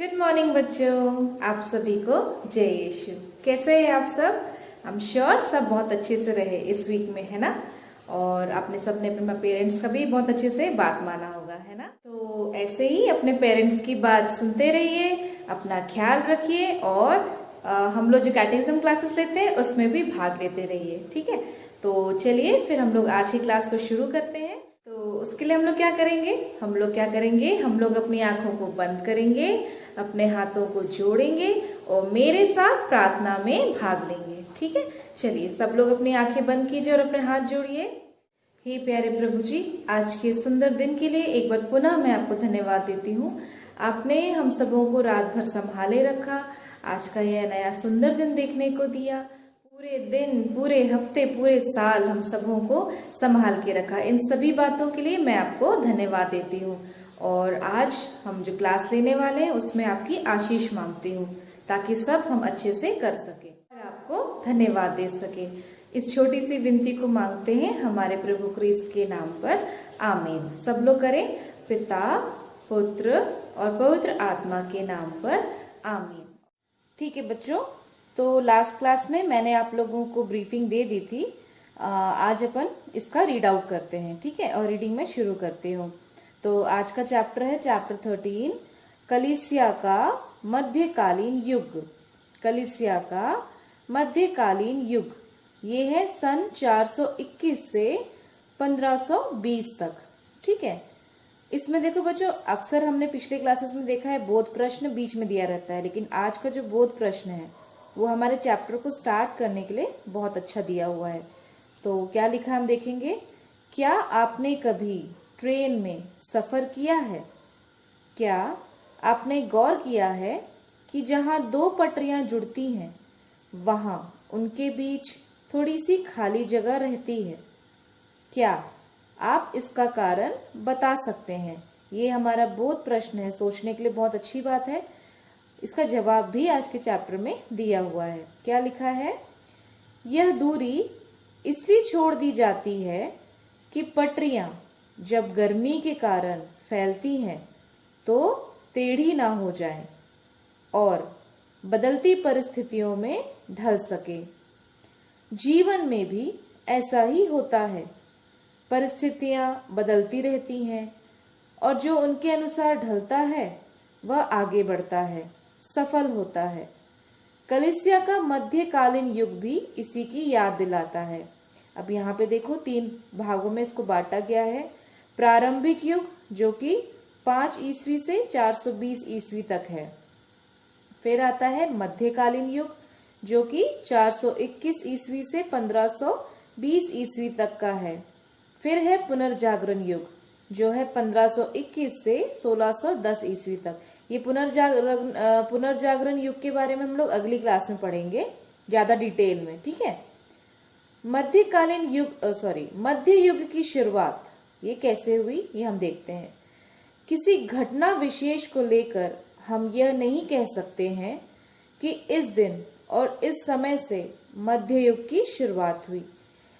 Good morning बच्चों, आप सभी को जय यीशु। कैसे हैं आप सब? आई एम श्योर सब बहुत अच्छे से रहे इस वीक में, है ना। और आपने सबने अपने पेरेंट्स का भी बहुत अच्छे से बात माना होगा, है ना। तो ऐसे ही अपने पेरेंट्स की बात सुनते रहिए, अपना ख्याल रखिए और हम लोग जो कैटेकिज्म क्लासेस लेते हैं उसमें भी भाग लेते रहिए, ठीक है। तो चलिए फिर हम लोग आज की क्लास को शुरू करते हैं। तो उसके लिए हम लोग क्या करेंगे, हम लोग अपनी आंखों को बंद करेंगे, अपने हाथों को जोड़ेंगे और मेरे साथ प्रार्थना में भाग लेंगे, ठीक है। चलिए सब लोग अपनी आंखें बंद कीजिए और अपने हाथ जोड़िए। हे प्यारे प्रभु जी, आज के सुंदर दिन के लिए एक बार पुनः मैं आपको धन्यवाद देती हूँ। आपने हम सबों को रात भर संभाले रखा, आज का यह नया सुंदर दिन देखने को दिया। पूरे दिन, पूरे हफ्ते, पूरे साल हम सबों को संभाल के रखा। इन सभी बातों के लिए मैं आपको धन्यवाद देती हूँ। और आज हम जो क्लास लेने वाले हैं उसमें आपकी आशीष मांगती हूँ, ताकि सब हम अच्छे से कर सके और आपको धन्यवाद दे सके। इस छोटी सी विनती को मांगते हैं हमारे प्रभु क्रिस्त के नाम पर, आमीन। सब लोग करें, पिता, पुत्र और पवित्र आत्मा के नाम पर, आमीन। ठीक है बच्चों, तो लास्ट क्लास में मैंने आप लोगों को ब्रीफिंग दे दी थी। आज अपन इसका रीड आउट करते हैं, ठीक है। और रीडिंग में शुरू करती हूँ। तो आज का चैप्टर है चैप्टर 13, कलीसिया का मध्यकालीन युग। कलीसिया का मध्यकालीन युग ये है सन 421 से 1520 तक, ठीक है। इसमें देखो बच्चों, अक्सर हमने पिछले क्लासेस में देखा है बोध प्रश्न बीच में दिया रहता है, लेकिन आज का जो बोध प्रश्न है वो हमारे चैप्टर को स्टार्ट करने के लिए बहुत अच्छा दिया हुआ है। तो क्या लिखा हम देखेंगे। क्या आपने कभी ट्रेन में सफर किया है? क्या आपने गौर किया है कि जहाँ दो पटरियां जुड़ती हैं वहाँ उनके बीच थोड़ी सी खाली जगह रहती है? क्या आप इसका कारण बता सकते हैं? ये हमारा बोध प्रश्न है, सोचने के लिए बहुत अच्छी बात है। इसका जवाब भी आज के चैप्टर में दिया हुआ है। क्या लिखा है? यह दूरी इसलिए छोड़ दी जाती है कि पटरियां जब गर्मी के कारण फैलती हैं तो टेढ़ी ना हो जाएं और बदलती परिस्थितियों में ढल सके। जीवन में भी ऐसा ही होता है। परिस्थितियां बदलती रहती हैं और जो उनके अनुसार ढलता है वह आगे बढ़ता है, सफल होता है। कलीसिया का मध्यकालीन युग भी इसी की याद दिलाता है। अब यहाँ पे देखो 3 भागों में इसको बांटा गया है। प्रारंभिक युग जो कि 5 ईस्वी से 420 ईस्वी तक है। फिर आता है मध्यकालीन युग जो कि 421 ईस्वी से 1520 ईस्वी तक का है। फिर है पुनर्जागरण युग जो है 1521 से 1610 ईस्वी तक। ये पुनर्जागरण युग के बारे में हम लोग अगली क्लास में पढ़ेंगे ज्यादा डिटेल में, ठीक है। मध्यकालीन युग मध्य युग की शुरुआत ये कैसे हुई ये हम देखते हैं। किसी घटना विशेष को लेकर हम यह नहीं कह सकते हैं कि इस दिन और इस समय से मध्य युग की शुरुआत हुई,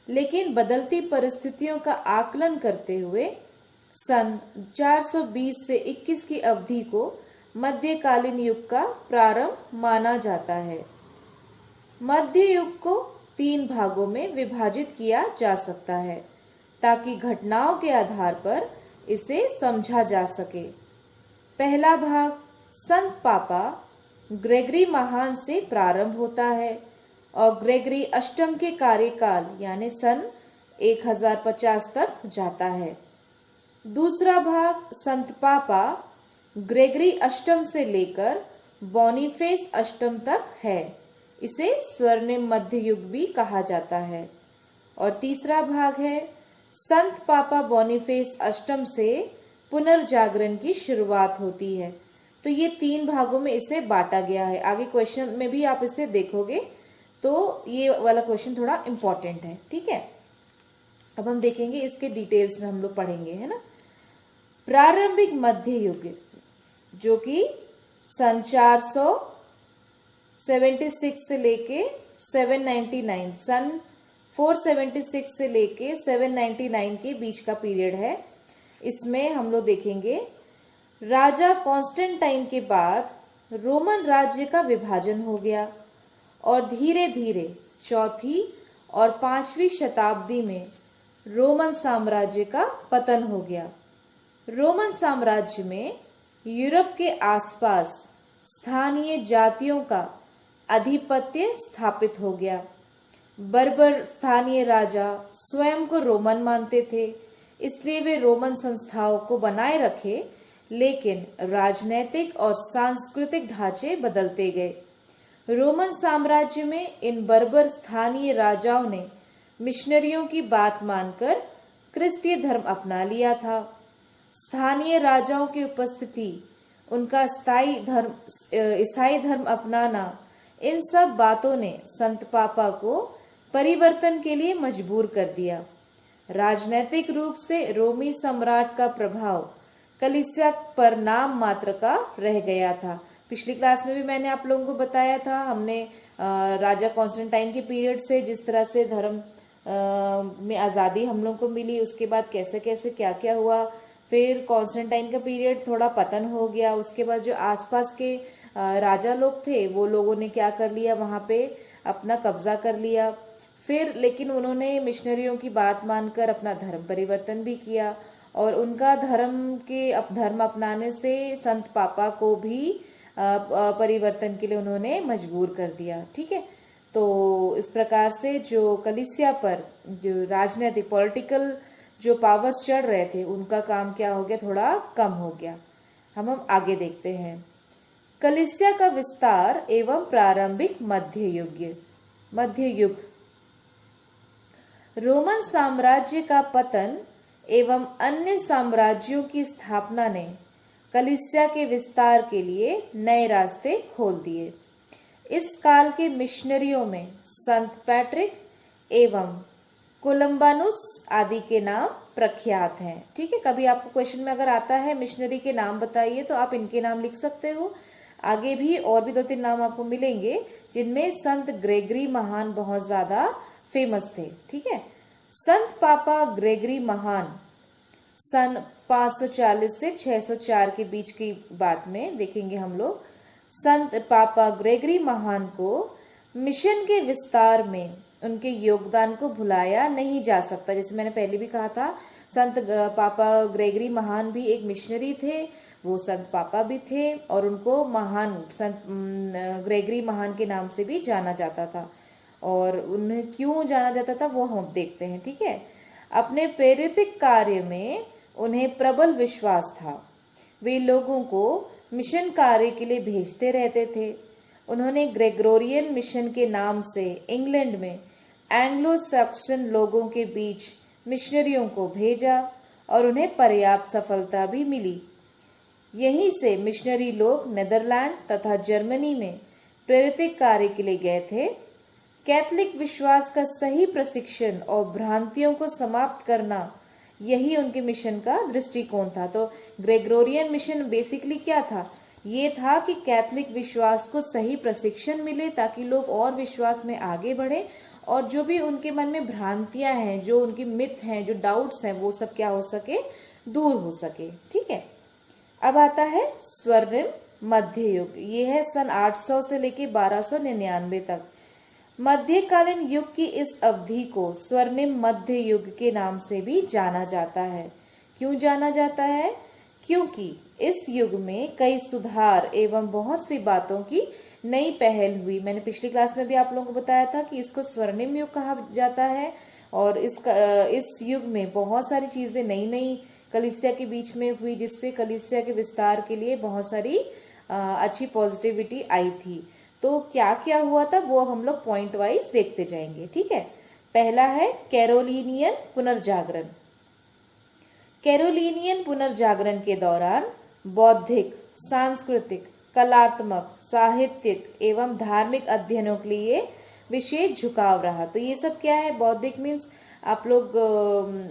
लेकिन बदलती परिस्थितियों का आकलन करते हुए सन 420 से 21 की अवधि को मध्यकालीन युग का प्रारंभ माना जाता है। मध्य युग को 3 भागों में विभाजित किया जा सकता है ताकि घटनाओं के आधार पर इसे समझा जा सके। पहला भाग संत पापा ग्रेगरी महान से प्रारंभ होता है और ग्रेगरी अष्टम के कार्यकाल यानी सन 1050 तक जाता है। दूसरा भाग संत पापा ग्रेगरी अष्टम से लेकर बोनीफेस अष्टम तक है। इसे स्वर्णिम मध्य युग भी कहा जाता है। और तीसरा भाग है संत पापा बोनीफेस अष्टम से पुनर्जागरण की शुरुआत होती है। तो ये 3 भागों में इसे बांटा गया है। आगे क्वेश्चन में भी आप इसे देखोगे तो ये वाला क्वेश्चन थोड़ा इम्पोर्टेंट है, ठीक है। अब हम देखेंगे इसके डिटेल्स में हम लोग पढ़ेंगे, है ना। प्रारंभिक मध्य युग जो कि सन 476 से लेके 799 सन 476 से लेके 799 के बीच का पीरियड है। इसमें हम लोग देखेंगे राजा कॉन्स्टेंटाइन के बाद रोमन राज्य का विभाजन हो गया और धीरे धीरे चौथी और 5वीं शताब्दी में रोमन साम्राज्य का पतन हो गया। रोमन साम्राज्य में यूरोप के आसपास स्थानीय जातियों का आधिपत्य स्थापित हो गया। बर्बर स्थानीय राजा स्वयं को रोमन मानते थे, इसलिए वे रोमन संस्थाओं को बनाए रखे, लेकिन राजनैतिक और सांस्कृतिक ढांचे बदलते गए। रोमन साम्राज्य में इन बर्बर स्थानीय राजाओं ने मिशनरियों की बात मानकर क्रिस्तीय धर्म अपना लिया था। स्थानीय राजाओं की उपस्थिति, उनका ईसाई धर्म अपनाना, इन सब बातों ने संत पापा को परिवर्तन के लिए मजबूर कर दिया। राजनैतिक रूप से रोमी सम्राट का प्रभाव कलीसिया पर नाम मात्र का रह गया था। पिछली क्लास में भी मैंने आप लोगों को बताया था, हमने राजा कॉन्स्टेंटाइन के पीरियड से जिस तरह से धर्म में आज़ादी हम लोगों को मिली, उसके बाद कैसे कैसे क्या क्या हुआ। फिर कॉन्स्टेंटाइन का पीरियड थोड़ा पतन हो गया, उसके बाद जो आसपास के राजा लोग थे वो लोगों ने क्या कर लिया, वहाँ पे अपना कब्जा कर लिया। फिर लेकिन उन्होंने मिशनरियों की बात मानकर अपना धर्म परिवर्तन भी किया और उनका धर्म अपनाने से संत पापा को भी परिवर्तन के लिए उन्होंने मजबूर कर दिया। ठीक है, तो इस प्रकार से जो कलीसिया पर जो राजनीतिक पॉलिटिकल जो पावर्स चढ़ रहे थे उनका काम क्या हो गया, थोड़ा कम हो गया। हम आगे देखते हैं। कलीसिया का विस्तार एवं प्रारंभिक मध्य युग। रोमन साम्राज्य का पतन एवं अन्य साम्राज्यों की स्थापना ने कलीसिया के विस्तार के लिए नए रास्ते खोल दिए। इस काल के मिशनरियों में संत पैट्रिक एवं कोलंबानुस आदि के नाम प्रख्यात हैं। ठीक है, कभी आपको क्वेश्चन में अगर आता है मिशनरी के नाम बताइए तो आप इनके नाम लिख सकते हो। आगे भी और भी 2-3 नाम आपको मिलेंगे जिनमें संत ग्रेगरी महान बहुत ज्यादा फेमस थे। ठीक है, संत पापा ग्रेगरी महान सन 540 से 604 के बीच की बात में देखेंगे हम लोग। संत पापा ग्रेगरी महान को मिशन के विस्तार में उनके योगदान को भुलाया नहीं जा सकता। जैसे मैंने पहले भी कहा था, संत पापा ग्रेगरी महान भी एक मिशनरी थे, वो संत पापा भी थे और उनको महान संत ग्रेगरी महान के नाम से भी जाना जाता था। और उन्हें क्यों जाना जाता था वो हम देखते हैं। ठीक है, अपने प्रेरितिक कार्य में उन्हें प्रबल विश्वास था। वे लोगों को मिशन कार्य के लिए भेजते रहते थे। उन्होंने ग्रेगोरियन मिशन के नाम से इंग्लैंड में एंग्लो सैक्सन लोगों के बीच मिशनरियों को भेजा और उन्हें पर्याप्त सफलता भी मिली। यहीं से मिशनरी लोग नीदरलैंड तथा जर्मनी में प्रेरितिक कार्य के लिए गए थे। कैथोलिक विश्वास का सही प्रशिक्षण और भ्रांतियों को समाप्त करना, यही उनके मिशन का दृष्टिकोण था। तो ग्रेगोरियन मिशन बेसिकली क्या था, ये था कि कैथोलिक विश्वास को सही प्रशिक्षण मिले ताकि लोग और विश्वास में आगे बढ़े और जो भी उनके मन में भ्रांतियां हैं, जो उनकी मिथ हैं, जो डाउट्स हैं, वो सब क्या हो सके, दूर हो सके। ठीक है, अब आता है स्वर्णिम मध्य युग। ये है सन 800 से लेके 1299 तक। मध्यकालीन युग की इस अवधि को स्वर्णिम मध्य युग के नाम से भी जाना जाता है। क्यों जाना जाता है? क्योंकि इस युग में कई सुधार एवं बहुत सी बातों की नई पहल हुई। मैंने पिछली क्लास में भी आप लोगों को बताया था कि इसको स्वर्णिम युग कहा जाता है और इस युग में बहुत सारी चीजें नई नई कलीसिया के बीच में हुई, जिससे कलीसिया के विस्तार के लिए बहुत सारी अच्छी पॉजिटिविटी आई थी। तो क्या क्या हुआ था वो हम लोग पॉइंट वाइज देखते जाएंगे। ठीक है, पहला है कैरोलिनियन पुनर्जागरण। कैरोलिनियन पुनर्जागरण के दौरान बौद्धिक, सांस्कृतिक, कलात्मक, साहित्यिक एवं धार्मिक अध्ययनों के लिए विशेष झुकाव रहा। तो ये सब क्या है? बौद्धिक मीन्स आप लोग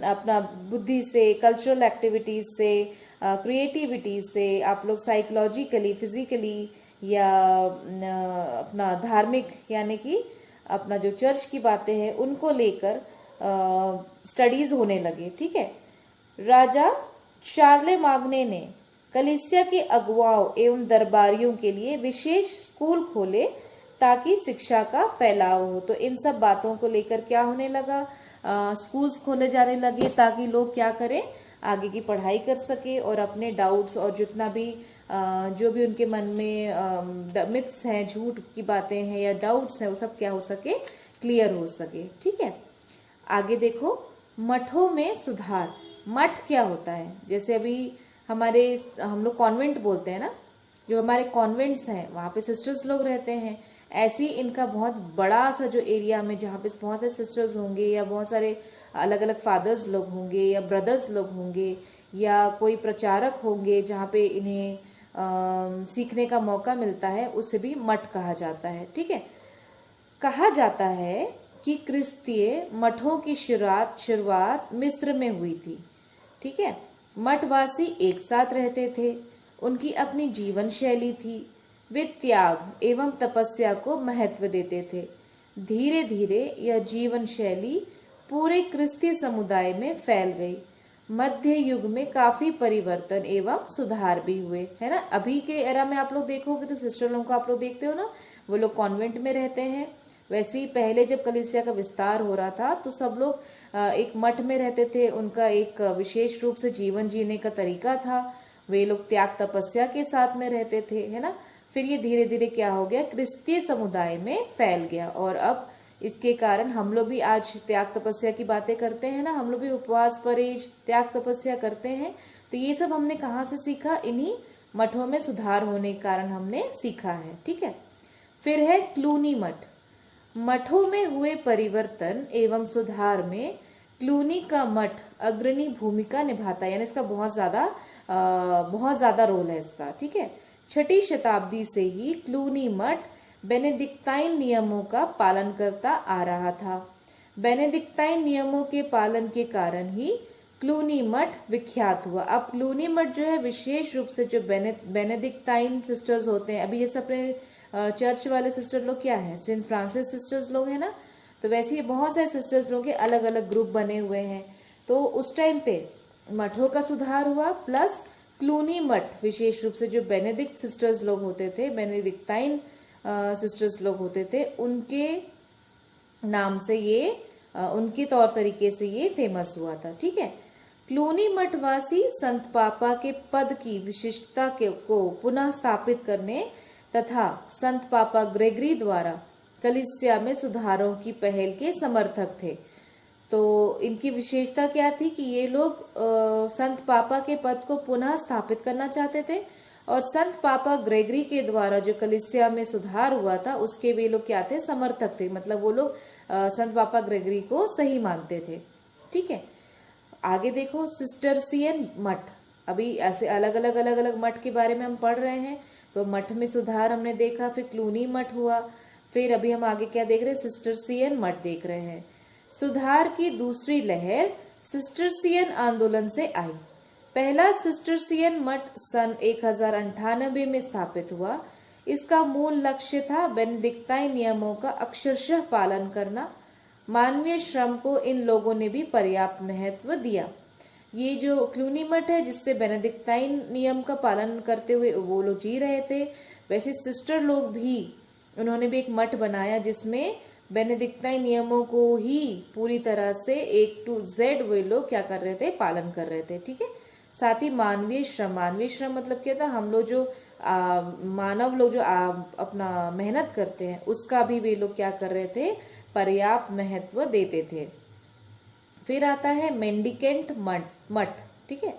अपना बुद्धि से, कल्चरल एक्टिविटीज से, क्रिएटिविटी से, आप लोग साइकोलॉजिकली, फिजिकली या अपना धार्मिक यानी कि अपना जो चर्च की बातें हैं उनको लेकर स्टडीज होने लगे। ठीक है, राजा शार्लेमाग्ने ने कलीसिया के अगुवाओं एवं दरबारियों के लिए विशेष स्कूल खोले ताकि शिक्षा का फैलाव हो। तो इन सब बातों को लेकर क्या होने लगा, स्कूल्स खोले जाने लगे ताकि लोग क्या करें, आगे की पढ़ाई कर सके और अपने डाउट्स और जितना भी जो भी उनके मन में मिथ्स हैं, झूठ की बातें हैं या डाउट्स हैं, वो सब क्या हो सके, क्लियर हो सके। ठीक है, आगे देखो, मठों में सुधार। मठ क्या होता है, जैसे अभी हम लोग कॉन्वेंट बोलते हैं ना, जो हमारे कॉन्वेंट्स हैं वहाँ पे सिस्टर्स लोग रहते हैं, ऐसे ही इनका बहुत बड़ा सा जो एरिया में जहाँ पे बहुत सारे सिस्टर्स होंगे या बहुत सारे अलग अलग फादर्स लोग होंगे या ब्रदर्स लोग होंगे या कोई प्रचारक होंगे जहाँ पे इन्हें सीखने का मौका मिलता है, उसे भी मठ कहा जाता है। ठीक है, कहा जाता है कि क्रिस्तीय मठों की शुरुआत मिस्र में हुई थी। ठीक है, मठवासी एक साथ रहते थे, उनकी अपनी जीवन शैली थी, वे त्याग एवं तपस्या को महत्व देते थे। धीरे धीरे यह जीवन शैली पूरे क्रिस्तीय समुदाय में फैल गई। मध्य युग में काफी परिवर्तन एवं सुधार भी हुए, है ना। अभी के एरा में आप लोग देखोगे तो सिस्टर लोगों को आप लोग देखते हो ना, वो लोग कॉन्वेंट में रहते हैं। वैसे ही पहले जब कलीसिया का विस्तार हो रहा था तो सब लोग एक मठ में रहते थे, उनका एक विशेष रूप से जीवन जीने का तरीका था, वे लोग त्याग तपस्या के साथ में रहते थे, है ना। फिर ये धीरे धीरे क्या हो गया, क्रिस्तीय समुदाय में फैल गया और अब इसके कारण हम लोग भी आज त्याग तपस्या की बातें करते हैं ना, हम लोग भी उपवास परहेज त्याग तपस्या करते हैं। तो ये सब हमने कहाँ से सीखा, इन्हीं मठों में सुधार होने के कारण हमने सीखा है। ठीक है, फिर है क्लूनी मठ। मठों में हुए परिवर्तन एवं सुधार में क्लूनी का मठ अग्रणी भूमिका निभाता है, यानी इसका बहुत ज्यादा रोल है इसका। ठीक है, 6ठी शताब्दी से ही क्लूनी मठ बेनेडिक्टाइन नियमों का पालन करता आ रहा था। बेनेडिक्टाइन नियमों के पालन के कारण ही क्लूनी मठ विख्यात हुआ। अब क्लूनी मठ जो है विशेष रूप से जो बेनेडिक्टाइन सिस्टर्स होते हैं, अभी जैसे अपने चर्च वाले सिस्टर लोग क्या है, सेंट फ्रांसिस सिस्टर्स लोग हैं ना, तो वैसे ही बहुत सारे सिस्टर्स लोग के अलग अलग ग्रुप बने हुए हैं। तो उस टाइम पे मठों का सुधार हुआ, प्लस क्लूनी मठ विशेष रूप से जो बेनेडिक्ट सिस्टर्स लोग होते थे, बेनेडिक्टाइन सिस्टर्स लोग होते थे, उनके नाम से ये उनके तौर तरीके से ये फेमस हुआ था। ठीक है, क्लूनी मठवासी संत पापा के पद की विशिष्टता को पुनः स्थापित करने तथा संत पापा ग्रेगरी द्वारा कलीसिया में सुधारों की पहल के समर्थक थे। तो इनकी विशेषता क्या थी कि ये लोग संत पापा के पद को पुनः स्थापित करना चाहते थे और संत पापा ग्रेगरी के द्वारा जो कलीसिया में सुधार हुआ था उसके वे लोग क्या थे, समर्थक थे, मतलब वो लोग संत पापा ग्रेगरी को सही मानते थे। ठीक है, आगे देखो सिस्टरसियन मठ। अभी ऐसे अलग अलग मठ के बारे में हम पढ़ रहे हैं, तो मठ में सुधार हमने देखा, फिर क्लूनी मठ हुआ, फिर अभी हम आगे क्या देख रहे हैं, सिस्टरसियन मठ देख रहे हैं। सुधार की दूसरी लहर सिस्टरसियन आंदोलन से आई। पहला सिस्टरसियन मठ सन 1098 में स्थापित हुआ। इसका मूल लक्ष्य था बेनेडिक्टाइन नियमों का अक्षरशः पालन करना। मानवीय श्रम को इन लोगों ने भी पर्याप्त महत्व दिया। ये जो क्लूनी मठ है जिससे बेनेडिक्टाइन नियम का पालन करते हुए वो लोग जी रहे थे, वैसे सिस्टर लोग भी उन्होंने भी एक मठ बनाया जिसमें बेनेडिक्टाइन नियमों को ही पूरी तरह से A to Z वे लोग क्या कर रहे थे, पालन कर रहे थे। ठीक है, साथ ही मानवीय श्रम मतलब क्या था, हम लोग जो मानव लोग जो अपना मेहनत करते हैं उसका भी वे लोग क्या कर रहे थे, पर्याप्त महत्व देते थे। फिर आता है मेंडिकेंट मठ। ठीक है,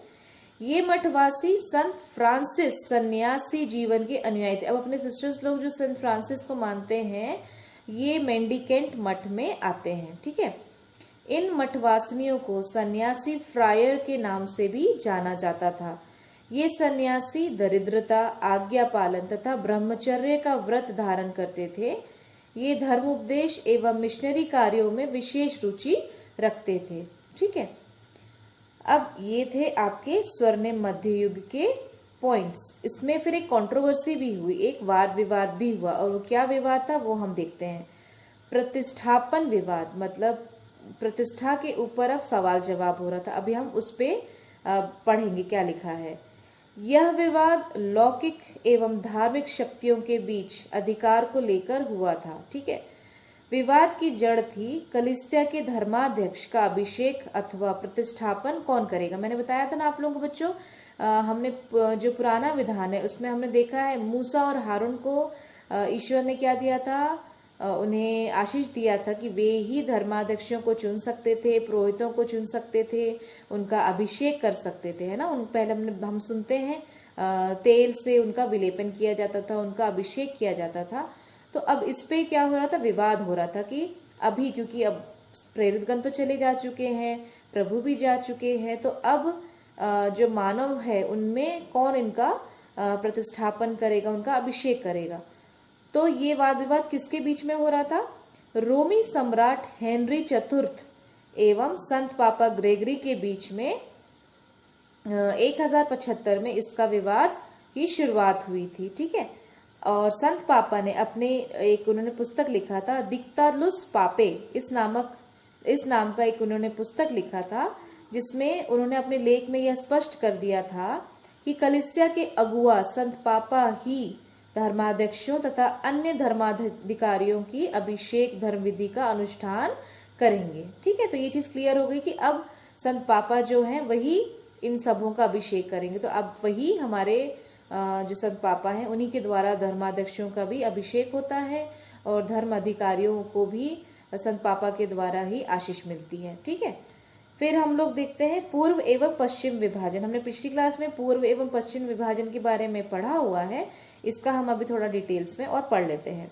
ये मठवासी संत फ्रांसिस सन्यासी जीवन के अनुयायी थे। अब अपने सिस्टर्स लोग जो संत फ्रांसिस को मानते हैं ये मेंडिकेंट मठ में आते हैं। ठीक है, इन मठवासिनियों को सन्यासी फ्रायर के नाम से भी जाना जाता था। ये सन्यासी दरिद्रता, आज्ञा पालन तथा ब्रह्मचर्य का व्रत धारण करते थे। ये धर्म उपदेश एवं मिशनरी कार्यों में विशेष रुचि रखते थे। ठीक है, अब ये थे आपके स्वर्णिम मध्य युग के पॉइंट्स। इसमें फिर एक कंट्रोवर्सी भी हुई, एक वाद विवाद भी हुआ, और क्या विवाद था वो हम देखते हैं। प्रतिष्ठापन विवाद, मतलब प्रतिष्ठा के ऊपर अब सवाल जवाब हो रहा था। अभी हम उस पे पढ़ेंगे क्या लिखा है। यह विवाद लौकिक एवं धार्मिक शक्तियों के बीच अधिकार को लेकर हुआ था। ठीक है, विवाद की जड़ थी कलीसिया के धर्माध्यक्ष का अभिषेक अथवा प्रतिष्ठापन कौन करेगा। मैंने बताया था ना आप लोगों को बच्चों, हमने जो पुराना विधान है उसमें हमने देखा है मूसा और हारून को ईश्वर ने क्या दिया था, उन्हें आशीष दिया था कि वे ही धर्माध्यक्षों को चुन सकते थे, पुरोहितों को चुन सकते थे, उनका अभिषेक कर सकते थे, है ना। उन पहले हम सुनते हैं तेल से उनका विलेपन किया जाता था, उनका अभिषेक किया जाता था। तो अब इस पे क्या हो रहा था, विवाद हो रहा था कि अभी क्योंकि अब प्रेरितगण तो चले जा चुके हैं, प्रभु भी जा चुके हैं, तो अब जो मानव है उनमें कौन इनका प्रतिष्ठापन करेगा, उनका अभिषेक करेगा। तो ये वाद विवाद किसके बीच में हो रहा था, रोमी सम्राट हेनरी चतुर्थ एवं संत पापा ग्रेगरी के बीच में 1075 में इसका विवाद की शुरुआत हुई थी। ठीक है, और संत पापा ने अपने एक उन्होंने पुस्तक लिखा था दिक्तालुस पापे, इस नाम का एक उन्होंने पुस्तक लिखा था, जिसमें उन्होंने अपने लेख में यह स्पष्ट कर दिया था कि कलीसिया के अगुआ संत पापा ही धर्माध्यक्षों तथा अन्य धर्माधिकारियों की अभिषेक धर्म विधि का अनुष्ठान करेंगे। ठीक है, तो ये चीज क्लियर हो गई कि अब संत पापा जो हैं वही इन सबों का अभिषेक करेंगे। तो अब वही हमारे जो संत पापा हैं उन्हीं के द्वारा धर्माध्यक्षों का भी अभिषेक होता है और धर्म अधिकारियों को भी संत पापा के द्वारा ही आशीष मिलती है। ठीक है, फिर हम लोग देखते हैं पूर्व एवं पश्चिम विभाजन। हमने पिछली क्लास में पूर्व एवं पश्चिम विभाजन के बारे में पढ़ा हुआ है, इसका हम अभी थोड़ा डिटेल्स में और पढ़ लेते हैं।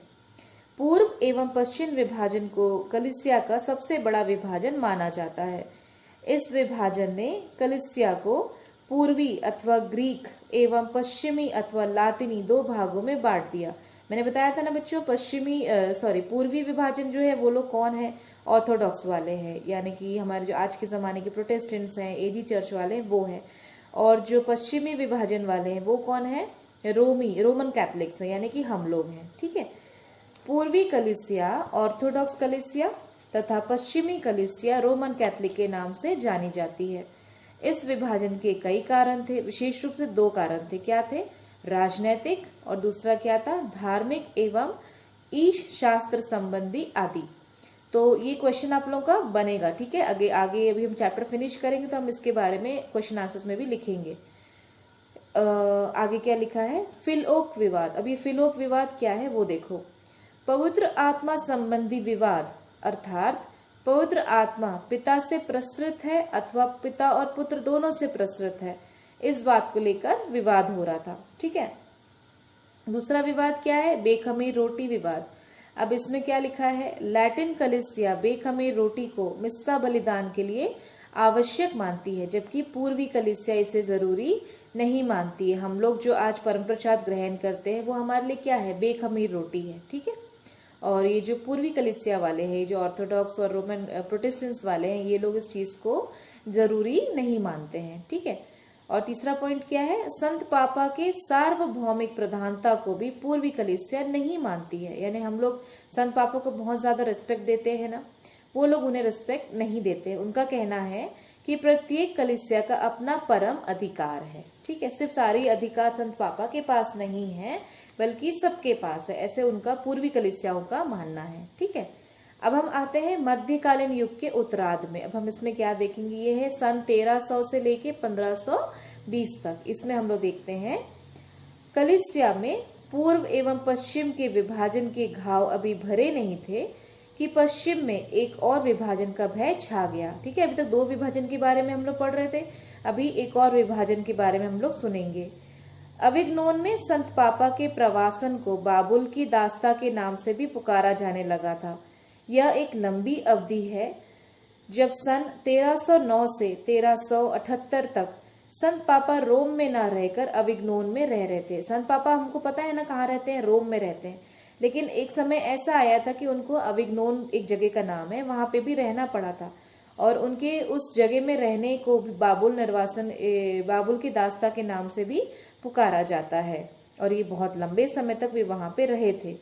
पूर्व एवं पश्चिम विभाजन को कलीसिया का सबसे बड़ा विभाजन माना जाता है। इस विभाजन ने कलीसिया को पूर्वी अथवा ग्रीक एवं पश्चिमी अथवा लातिनी दो भागों में बांट दिया। मैंने बताया था ना बच्चों, पूर्वी विभाजन जो है वो लोग कौन है, ऑर्थोडॉक्स वाले हैं, यानी कि हमारे जो आज के ज़माने के प्रोटेस्टेंट्स हैं, एजी चर्च वाले हैं, वो हैं। और जो पश्चिमी विभाजन वाले हैं वो कौन है, रोमन कैथलिक्स हैं, यानी कि हम लोग हैं। ठीक है, पूर्वी कलीसिया ऑर्थोडॉक्स कलीसिया तथा पश्चिमी कलीसिया रोमन कैथलिक के नाम से जानी जाती है। इस विभाजन के कई कारण थे, विशेष रूप से दो कारण थे। क्या थे, राजनैतिक, और दूसरा क्या था, धार्मिक एवं ईश शास्त्र संबंधी आदि। तो ये क्वेश्चन आप लोगों का बनेगा। ठीक है, आगे अभी हम चैप्टर फिनिश करेंगे तो हम इसके बारे में क्वेश्चन आंसर्स में भी लिखेंगे। आगे क्या लिखा है, फिलोक विवाद। अब ये फिलोक विवाद क्या है वो देखो। पवित्र आत्मा संबंधी विवाद, अर्थात पवित्र आत्मा पिता से प्रसृत है अथवा पिता और पुत्र दोनों से प्रसृत है, इस बात को लेकर विवाद हो रहा था। ठीक है, दूसरा विवाद क्या है, बेखमीर रोटी विवाद। अब इसमें क्या लिखा है, लैटिन कलीसिया बेखमीर रोटी को मिस्सा बलिदान के लिए आवश्यक मानती है, जबकि पूर्वी कलीसिया इसे जरूरी नहीं मानती है। हम लोग जो आज परम प्रसाद ग्रहण करते हैं वो हमारे लिए क्या है, बेखमीर रोटी है। ठीक है, और ये जो पूर्वी कलीसिया वाले हैं, जो ऑर्थोडॉक्स और रोमन प्रोटेस्टेंट्स वाले हैं, ये लोग इस चीज को जरूरी नहीं मानते हैं। ठीक है, और तीसरा पॉइंट क्या है, संत पापा के सार्वभौमिक प्रधानता को भी पूर्वी कलीसिया नहीं मानती है। यानी हम लोग संत पापा को बहुत ज्यादा रिस्पेक्ट देते हैं ना, वो लोग उन्हें रिस्पेक्ट नहीं देते। उनका कहना है कि प्रत्येक कलीसिया का अपना परम अधिकार है। ठीक है, सिर्फ सारी अधिकार संत पापा के पास नहीं है, बल्कि सबके पास है, ऐसे उनका पूर्वी कलीसियाओं का मानना है। ठीक है, अब हम आते हैं मध्यकालीन युग के उत्तरार्ध में। अब हम इसमें क्या देखेंगे, ये है सन 1300 से लेके 1520 तक। इसमें हम लोग देखते हैं कलीसिया में पूर्व एवं पश्चिम के विभाजन के घाव अभी भरे नहीं थे कि पश्चिम में एक और विभाजन का भय छा गया। ठीक है, अभी तक दो विभाजन के बारे में हम लोग पढ़ रहे थे, अभी एक और विभाजन के बारे में हम लोग सुनेंगे। अविग्नोन में संत पापा के प्रवासन को बाबुल की दास्ता के नाम से भी पुकारा जाने लगा था। यह एक लंबी अवधि है, जब सन 1309 से 1378 तक संत पापा रोम में ना रहकर अविग्नोन में रह रहे थे। संत पापा हमको पता है ना कहाँ रहते हैं, रोम में रहते हैं, लेकिन एक समय ऐसा आया था कि उनको अविग्नोन एक जगह का नाम है, वहां पे भी रहना पड़ा था, और उनके उस जगह में रहने को बाबुल की दास्ता के नाम से भी पुकारा जाता है, और ये बहुत लंबे समय तक वे वहां पे रहे थे।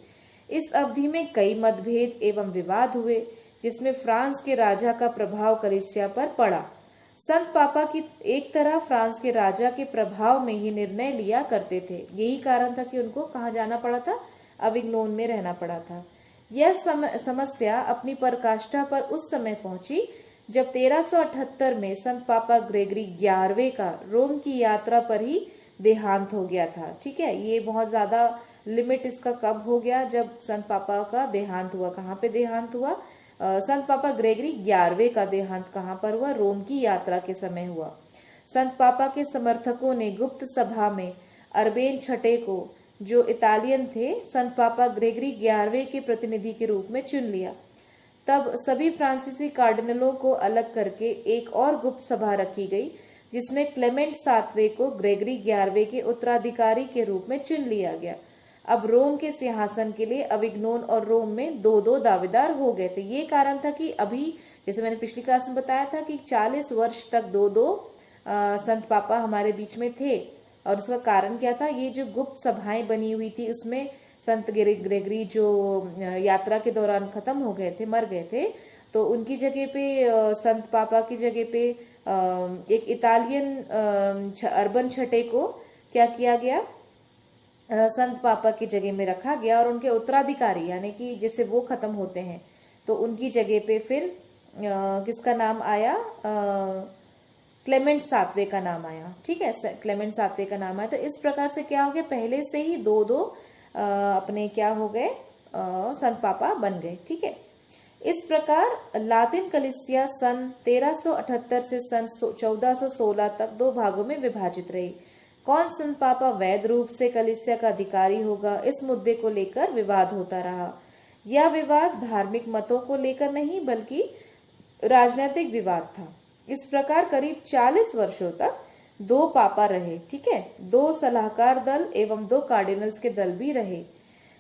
इस अवधि में कई मतभेद एवं विवाद हुए, जिसमें फ्रांस के राजा का प्रभाव कलीसिया पर पड़ा। संत पापा की एक तरह फ्रांस के राजा के प्रभाव में ही निर्णय लिया करते थे। यही कारण था कि उनको कहाँ जाना पड़ा था, अविग्नोन में रहना पड़ा था। यह समस्या अपनी पराकाष्ठा पर उस समय पहुंची जब 1378 में संत पापा ग्रेगरी 11वें का रोम की यात्रा पर ही देहांत हो गया था। ठीक है, ये बहुत ज्यादा लिमिट इसका कब हो गया, जब संत पापा का देहांत हुआ। कहाँ पे देहांत हुआ? संत पापा ग्रेगरी 11वें का देहांत कहाँ पर हुआ? रोम की यात्रा के समय हुआ। संत पापा के समर्थकों ने गुप्त सभा में अरबेन छठे को, जो इतालियन थे, संत पापा ग्रेगरी 11वें के प्रतिनिधि के रूप में चुन लिया। तब सभी फ्रांसीसी कार्डिनलों को अलग करके एक और गुप्त सभा रखी गई, जिसमें क्लेमेंट 7वें को ग्रेगरी 11वें के उत्तराधिकारी के रूप में चुन लिया गया। अब रोम के सिंहासन के लिए अविग्नोन और रोम में दो दो दावेदार हो गए थे। ये कारण था कि अभी, जैसे मैंने पिछली क्लास में बताया था कि 40 वर्ष तक दो दो संत पापा हमारे बीच में थे। और उसका कारण क्या था? ये जो गुप्त सभाएं बनी हुई थी, उसमें संत ग्रेगरी जो यात्रा के दौरान खत्म हो गए थे, मर गए थे, तो उनकी जगह पे संत पापा की जगह पे एक इतालियन अर्बन छठे को क्या किया गया? संत पापा की जगह में रखा गया। और उनके उत्तराधिकारी, यानी कि जैसे वो खत्म होते हैं तो उनकी जगह पे फिर किसका नाम आया? क्लेमेंट 7वें का नाम आया। ठीक है, क्लेमेंट 7वें का नाम आया। तो इस प्रकार से क्या हो गया? पहले से ही दो दो अपने क्या हो गए? संत पापा बन गए। ठीक है, इस प्रकार लातिन कलीसिया सन 1378 से सन 1416 तक दो भागों में विभाजित रही। कौन संत पापा वैध रूप से कलीसिया का अधिकारी होगा, इस मुद्दे को लेकर विवाद होता रहा। यह विवाद धार्मिक मतों को लेकर नहीं बल्कि राजनीतिक विवाद था। इस प्रकार करीब 40 वर्षों तक दो पापा रहे। ठीक है, दो सलाहकार दल एवं दो कार्डिनल्स के दल भी रहे।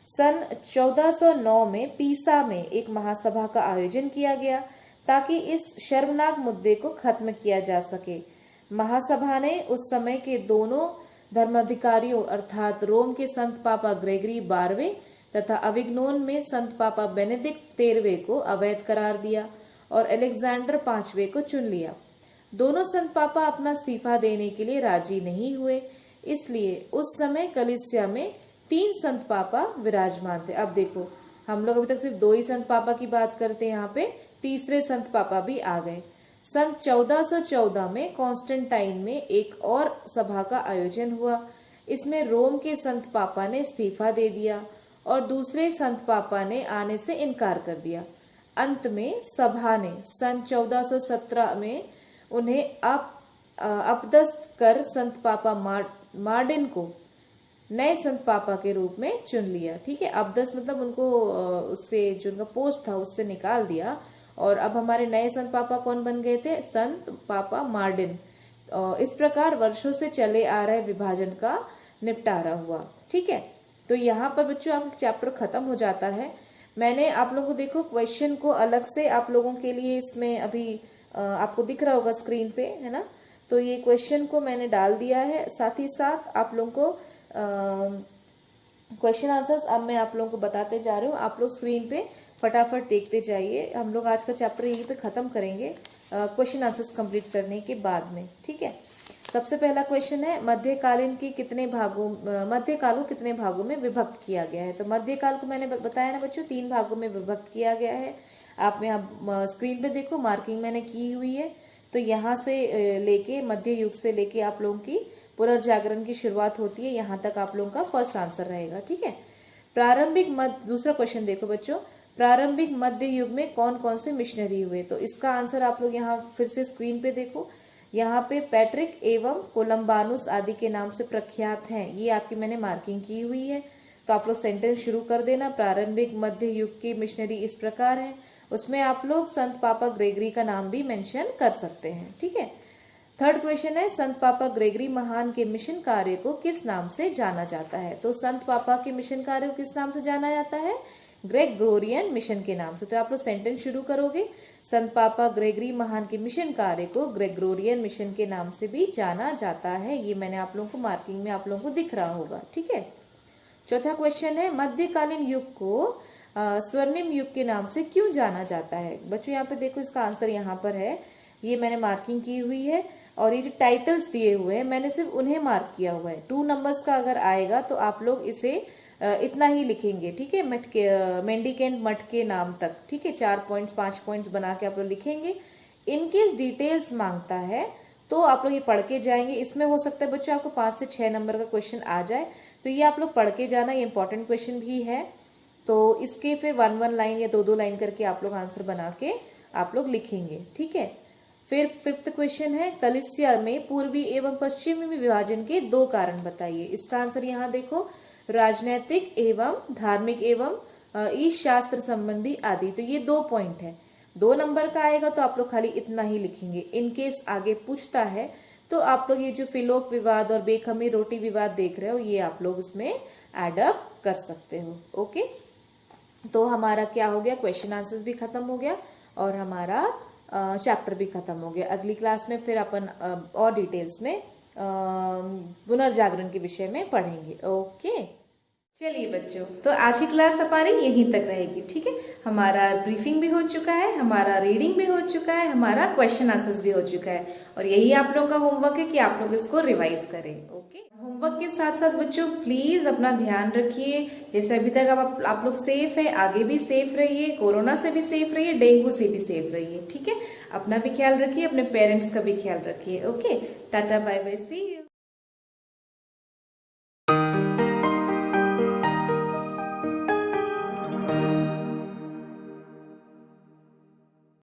सन 1409 में पीसा में एक महासभा का आयोजन किया गया ताकि इस शर्मनाक मुद्दे को खत्म किया जा सके। महासभा ने उस समय के दोनों धर्माधिकारियों अर्थात रोम के संत पापा ग्रेगरी 12वें तथा अविग्नोन में संत पापा बेनेडिक्ट 13वें को अवैध करार दिया और अलेक्जेंडर 5वें को चुन लिया। दोनों संत पापा अपना इस्तीफा देने के लिए राजी नहीं हुए, इसलिए उस समय कलीसिया में 3 संत पापा विराजमान थे। अब देखो, हम लोग अभी तक सिर्फ 2 ही संत पापा की बात करते हैं, यहाँ पे तीसरे संत पापा भी आ गए। सन 1414 में कॉन्स्टेंटाइन में एक और सभा का आयोजन हुआ। इसमें रोम के संत पापा ने इस्तीफा दे दिया और दूसरे संत पापा ने आने से इनकार कर दिया। अंत में सभा ने सन 1417 में उन्हें अपदस्थ कर संत पापा मार्डिन को नए संत पापा के रूप में चुन लिया। ठीक है, अपदस्थ मतलब उनको उससे जो उनका पोस्ट था उससे निकाल दिया। और अब हमारे नए संत पापा कौन बन गए थे? संत पापा मार्डिन। इस प्रकार वर्षों से चले आ रहे विभाजन का निपटारा हुआ। ठीक है, तो यहाँ पर बच्चों आपका चैप्टर खत्म हो जाता है। मैंने आप लोगों को देखो क्वेश्चन को अलग से आप लोगों के लिए इसमें अभी आपको दिख रहा होगा स्क्रीन पे, है ना? तो ये क्वेश्चन को मैंने डाल दिया है, साथ ही साथ आप लोगों को क्वेश्चन आंसर्स अब मैं आप लोगों को बताते जा रही हूँ। आप लोग स्क्रीन पे फटाफट देखते जाइए। हम लोग आज का चैप्टर यहीं पे खत्म करेंगे क्वेश्चन आंसर्स कंप्लीट करने के बाद में। ठीक है, सबसे पहला क्वेश्चन है मध्यकाल को कितने भागों में विभक्त किया गया है? तो मध्यकाल को मैंने बताया ना बच्चों, 3 भागों में विभक्त किया गया है। आप यहाँ स्क्रीन पे देखो, मार्किंग मैंने की हुई है। तो यहाँ से लेके मध्य युग से लेके आप लोगों की पुनर्जागरण की शुरुआत होती है, यहाँ तक आप लोगों का फर्स्ट आंसर रहेगा। ठीक है, दूसरा क्वेश्चन देखो बच्चों, प्रारंभिक मध्य युग में कौन कौन से मिशनरी हुए? तो इसका आंसर आप लोग यहाँ फिर से स्क्रीन पे देखो, यहाँ पे पैट्रिक एवं कोलम्बानुस आदि के नाम से प्रख्यात हैं। ये आपकी मैंने मार्किंग की हुई है। तो आप लोग सेंटेंस शुरू कर देना। प्रारंभिक मध्य युग की मिशनरी इस प्रकार है। उसमें आप लोग संत पापा ग्रेगरी का नाम भी मेंशन कर सकते हैं। ठीक है, थर्ड क्वेश्चन है संत पापा ग्रेगरी महान के मिशन कार्य को किस नाम से जाना जाता है? तो संत पापा के मिशन कार्य को किस नाम से जाना जाता है? ग्रेगोरियन मिशन के नाम से। तो आप लोग सेंटेंस शुरू करोगे, संत पापा ग्रेगरी महान के मिशन कार्य को ग्रेगोरियन मिशन के नाम से भी जाना जाता है। ये मैंने आप लोगों को मार्किंग में आप लोगों को दिख रहा होगा। ठीक है, चौथा क्वेश्चन है मध्यकालीन युग को स्वर्णिम युग के नाम से क्यों जाना जाता है? बच्चों यहाँ पे देखो, इसका आंसर यहाँ पर है। ये मैंने मार्किंग की हुई है, और ये जो टाइटल्स दिए हुए हैं मैंने सिर्फ उन्हें मार्क किया हुआ है। 2 नंबर्स का अगर आएगा तो आप लोग इसे इतना ही लिखेंगे, ठीक है, मेंडिकेंट मठ के नाम तक, ठीक है, 4 पॉइंट्स 5 पॉइंट्स बना के आप लोग लिखेंगे। इनकेस डिटेल्स मांगता है तो आप लोग ये पढ़ के जाएंगे। इसमें हो सकता है बच्चों आपको 5 से 6 नंबर का क्वेश्चन आ जाए, तो ये आप लोग पढ़ के जाना, ये इंपॉर्टेंट क्वेश्चन भी है। तो इसके फिर 1-1 लाइन या 2-2 लाइन करके आप लोग आंसर बना के आप लोग लिखेंगे, ठीक है। फिर 5th क्वेश्चन है, कलिसिया में पूर्वी एवं पश्चिमी विभाजन के 2 कारण बताइए। इसका आंसर यहाँ देखो, राजनैतिक एवं धार्मिक एवं ईश शास्त्र संबंधी आदि। तो ये 2 पॉइंट है, 2 नंबर का आएगा तो आप लोग खाली इतना ही लिखेंगे। इनकेस आगे पूछता है तो आप लोग ये जो फिलोक विवाद और बेखमी रोटी विवाद देख रहे हो, ये आप लोग उसमें एडअप कर सकते हो। ओके, तो हमारा क्या हो गया, क्वेश्चन आंसर्स भी खत्म हो गया और हमारा चैप्टर भी खत्म हो गया। अगली क्लास में फिर अपन और डिटेल्स में पुनर्जागरण के विषय में पढ़ेंगे। ओके, चलिए बच्चों, तो आज की क्लास हमारी यहीं तक रहेगी, ठीक है। हमारा ब्रीफिंग भी हो चुका है, हमारा रीडिंग भी हो चुका है, हमारा क्वेश्चन आंसर्स भी हो चुका है, और यही आप लोगों का होमवर्क है कि आप लोग इसको रिवाइज करें। ओके, होमवर्क के साथ साथ बच्चों प्लीज अपना ध्यान रखिए। जैसे अभी तक आप लोग सेफ है, आगे भी सेफ रहिए, कोरोना से भी सेफ रहिए, डेंगू से भी सेफ रहिए, ठीक है। अपना भी ख्याल रखिए, अपने पेरेंट्स का भी ख्याल रखिए। Okay, tata bye bye, see you.